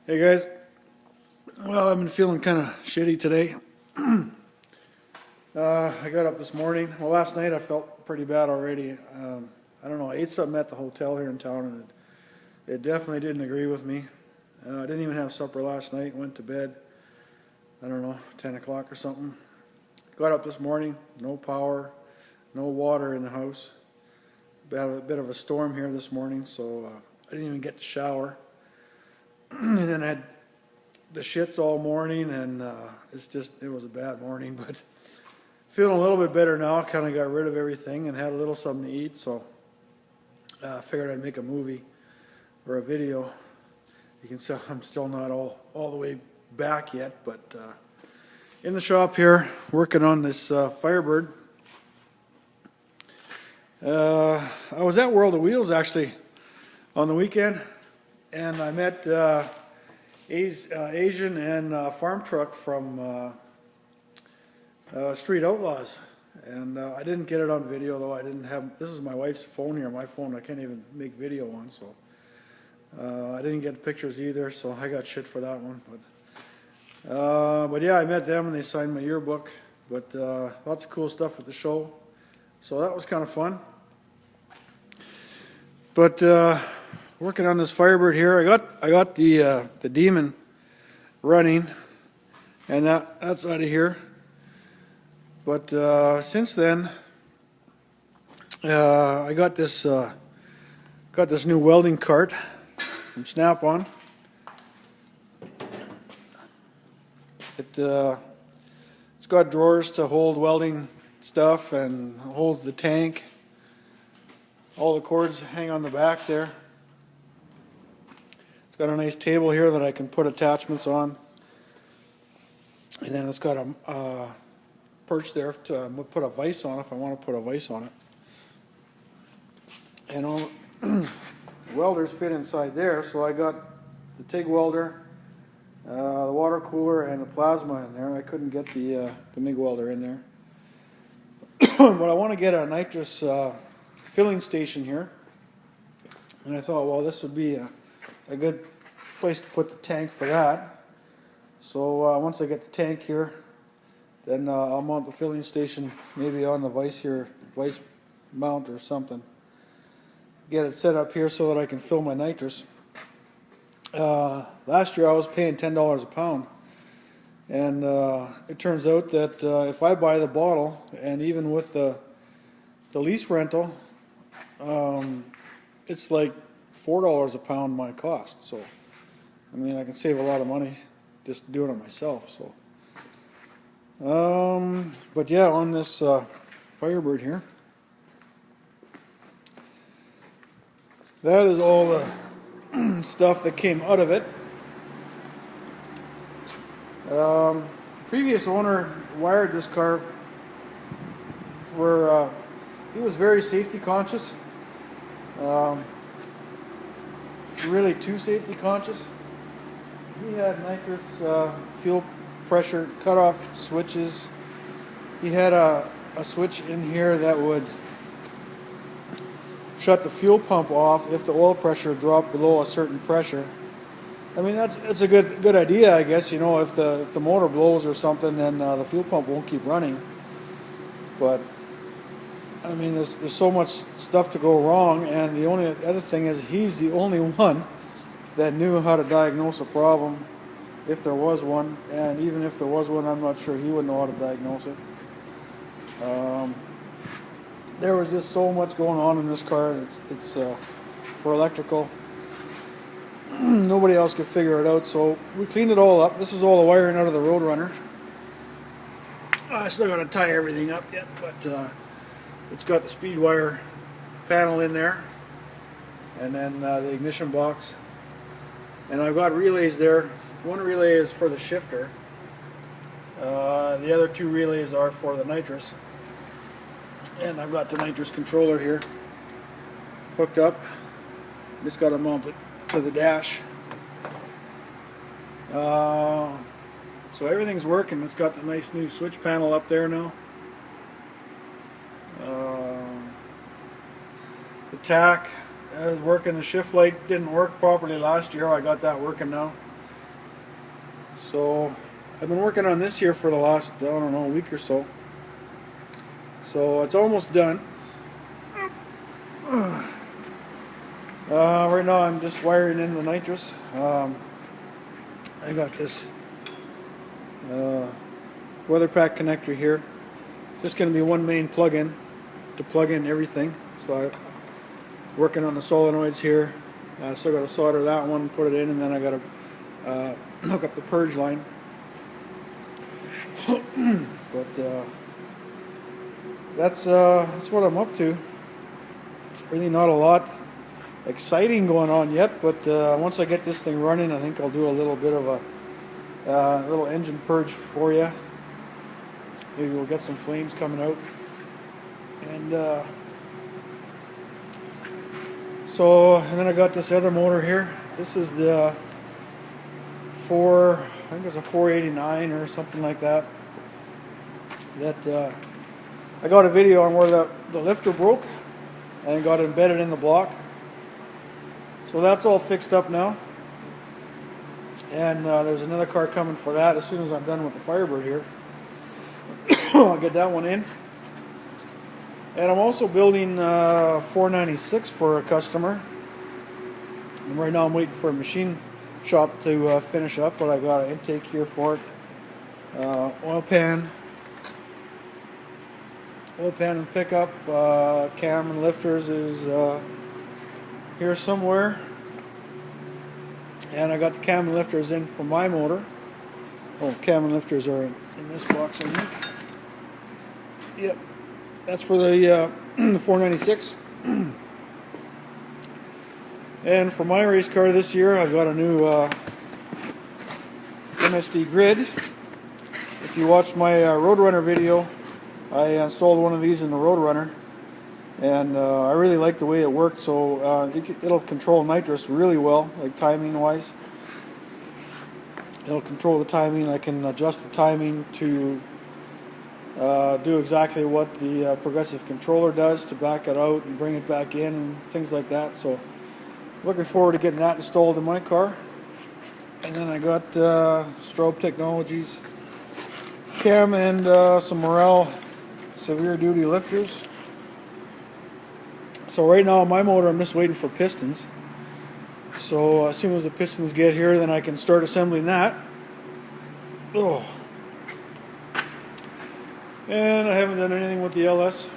Hey guys, well, I've been feeling kind of shitty today. I got up this morning. Well, last night I felt pretty bad already. I don't know, I ate something at the hotel here in town and it definitely didn't agree with me. I didn't even have supper last night, went to bed, I don't know, 10 o'clock or something. Got up this morning, no power, no water in the house. Had a bit of a storm here this morning, so I didn't even get to shower. And then I had the shits all morning, and it was a bad morning, but feeling a little bit better now. Kind of got rid of everything and had a little something to eat, so I figured I'd make a movie or a video. You can see I'm still not all the way back yet, but in the shop here, working on this Firebird. I was at World of Wheels actually on the weekend, and I met Asian and Farm Truck from Street Outlaws, and I didn't get it on video though. I didn't have. This is my wife's phone here. My phone I can't even make video on, so I didn't get pictures either. So I got shit for that one. But yeah, I met them and they signed my yearbook. But lots of cool stuff at the show, so that was kind of fun. But working on this Firebird here, I got the Demon running, and that's out of here. But since then, I got this new welding cart from Snap-on. It's got drawers to hold welding stuff and holds the tank. All the cords hang on the back there. It's got a nice table here that I can put attachments on. And then it's got a perch there to put a vise on if I want to put a vise on it. And all the welders fit inside there, so I got the TIG welder, the water cooler, and the plasma in there. I couldn't get the MIG welder in there. But I want to get a nitrous filling station here. And I thought, well, this would be a good place to put the tank for that. So once I get the tank here, then I'll mount the filling station maybe on the vise mount or something. Get it set up here so that I can fill my nitrous. Last year I was paying $10 a pound. And it turns out that if I buy the bottle, and even with the lease rental, it's like $4 a pound my cost. So, I mean, I can save a lot of money just doing it myself. So, but yeah, on this Firebird here, that is all the stuff that came out of it. The previous owner wired this car for, he was very safety conscious, really too safety conscious. He had nitrous fuel pressure cutoff switches. He had a switch in here that would shut the fuel pump off if the oil pressure dropped below a certain pressure. I mean, it's a good idea, I guess. You know, if the motor blows or something, then the fuel pump won't keep running. But I mean, there's so much stuff to go wrong, and the only other thing is he's the only one that knew how to diagnose a problem, if there was one. And even if there was one, I'm not sure he would know how to diagnose it. There was just so much going on in this car. It's for electrical. Nobody else could figure it out, so we cleaned it all up. This is all the wiring out of the Roadrunner. I still got to tie everything up yet, but it's got the speed wire panel in there, and then the ignition box. And I've got relays there. One relay is for the shifter. The other two relays are for the nitrous. And I've got the nitrous controller here hooked up. Just got to mount it to the dash. So everything's working. It's got the nice new switch panel up there now. The tack is working. The shift light didn't work properly last year. I got that working now. So I've been working on this here for the last, I don't know, week or so. So it's almost done. Right now I'm just wiring in the nitrous. I got this weather pack connector here. It's just going to be one main plug-in to plug in everything. So I'm working on the solenoids here. I still got to solder that one, put it in, and then I got to hook up the purge line. But that's what I'm up to. Really not a lot exciting going on yet, but once I get this thing running, I think I'll do a little bit of a little engine purge for you. Maybe we'll get some flames coming out. And and then I got this other motor here. This is the I think it's a 489 or something like that. That I got a video on where the lifter broke and got embedded in the block. So that's all fixed up now. And there's another car coming for that as soon as I'm done with the Firebird here. I'll get that one in. And I'm also building 496 for a customer. And right now I'm waiting for a machine shop to finish up, but I got an intake here for it. Oil pan and pickup. Cam and lifters is here somewhere. And I got the cam and lifters in for my motor. Oh, cam and lifters are in this box, I think. Yep. That's for the 496. And for my race car this year, I've got a new MSD grid. If you watched my Roadrunner video, I installed one of these in the Roadrunner. And I really like the way it worked, so it'll control nitrous really well, like timing wise. It'll control the timing. I can adjust the timing to do exactly what the progressive controller does to back it out and bring it back in and things like that. So looking forward to getting that installed in my car. And then I got Strobe Technologies cam and some Morel severe duty lifters. So right now on my motor I'm just waiting for pistons. So as soon as the pistons get here, then I can start assembling that. Oh. And I haven't done anything with the LS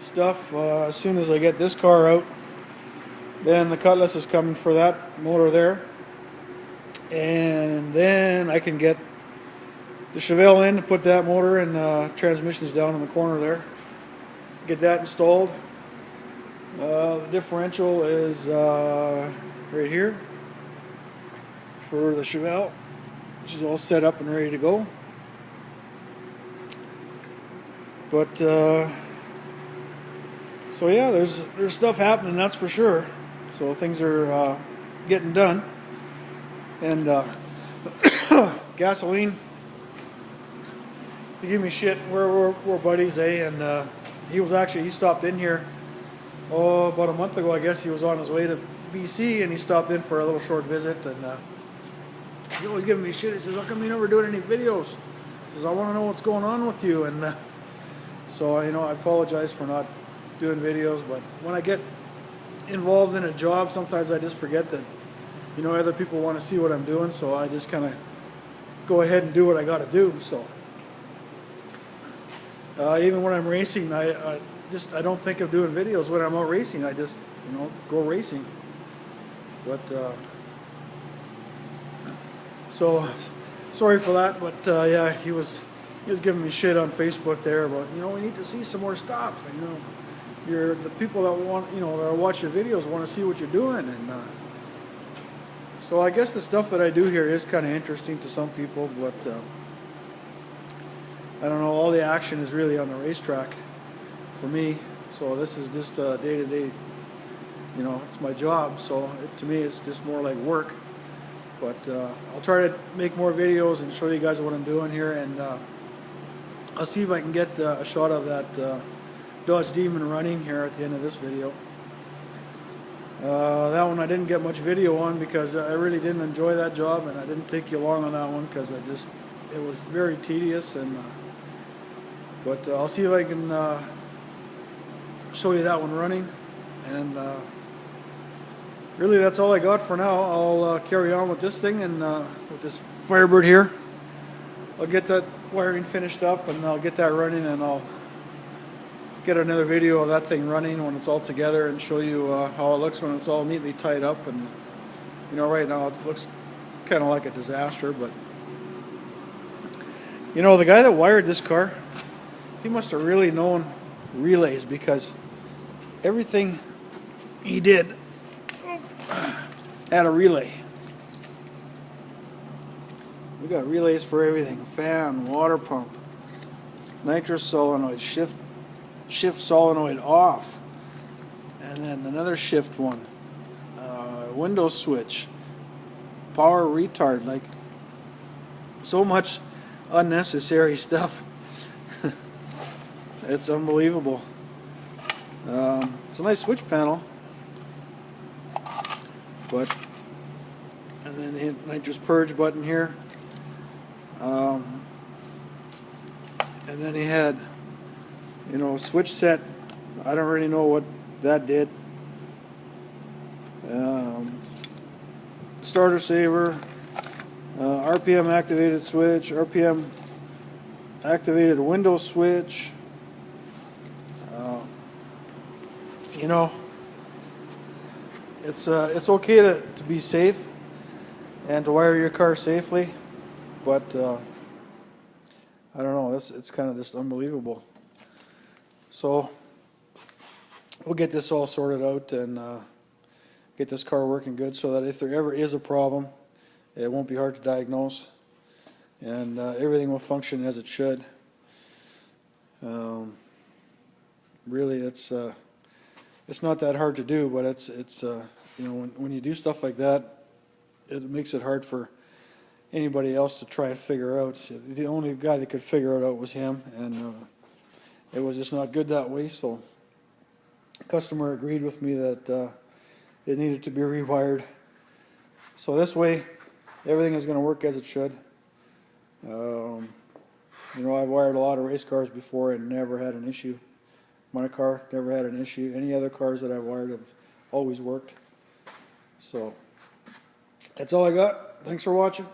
stuff. As soon as I get this car out, then the Cutlass is coming for that motor there. And then I can get the Chevelle in to put that motor and transmissions down in the corner there. Get that installed. The differential is right here for the Chevelle, which is all set up and ready to go. But so yeah, there's stuff happening, that's for sure. So things are getting done. And gasoline, he gave me shit. We're buddies, eh? And he stopped in here. Oh, about a month ago, I guess. He was on his way to BC, and he stopped in for a little short visit, and he's always giving me shit. He says, how come you never doing any videos? He says, I want to know what's going on with you. And so, I apologize for not doing videos, but when I get involved in a job, sometimes I just forget that, other people want to see what I'm doing, so I just kind of go ahead and do what I got to do. So even when I'm racing, I don't think of doing videos when I'm out racing. I just, go racing. But, so, sorry for that, but, yeah, he was giving me shit on Facebook there about, we need to see some more stuff. And, the people that want, that watch your videos want to see what you're doing. And, so I guess the stuff that I do here is kind of interesting to some people, but, I don't know, all the action is really on the racetrack for me. So this is just day-to-day, it's my job. So to me, it's just more like work. But I'll try to make more videos and show you guys what I'm doing here. And I'll see if I can get a shot of that Dodge Demon running here at the end of this video. That one I didn't get much video on because I really didn't enjoy that job, and I didn't take you long on that one because it was very tedious. But I'll see if I can show you that one running, and really that's all I got for now. I'll carry on with this thing and with this Firebird here. I'll get that wiring finished up and I'll get that running, and I'll get another video of that thing running when it's all together and show you how it looks when it's all neatly tied up. And you know, right now it looks kind of like a disaster, but you know, the guy that wired this car, he must have really known relays, because everything he did had a relay. We got relays for everything: fan, water pump, nitrous solenoid, shift solenoid off, and then another shift one, window switch, power retard. Like, so much unnecessary stuff. It's unbelievable. It's a nice switch panel, but, and then the nitrous purge button here, and then he had, you know, switch set. I don't really know what that did. Starter saver, RPM activated switch, RPM activated window switch. You know, it's okay to be safe and to wire your car safely, but I don't know, it's kind of just unbelievable. So we'll get this all sorted out and get this car working good, so that if there ever is a problem, it won't be hard to diagnose, and everything will function as it should. Really, it's not that hard to do, but it's you know, when you do stuff like that, it makes it hard for anybody else to try and figure out. The only guy that could figure it out was him, and it was just not good that way. So the customer agreed with me that it needed to be rewired. So this way, everything is going to work as it should. You know, I've wired a lot of race cars before and never had an issue. My car never had an issue. Any other cars that I've wired have always worked. So that's all I got. Thanks for watching.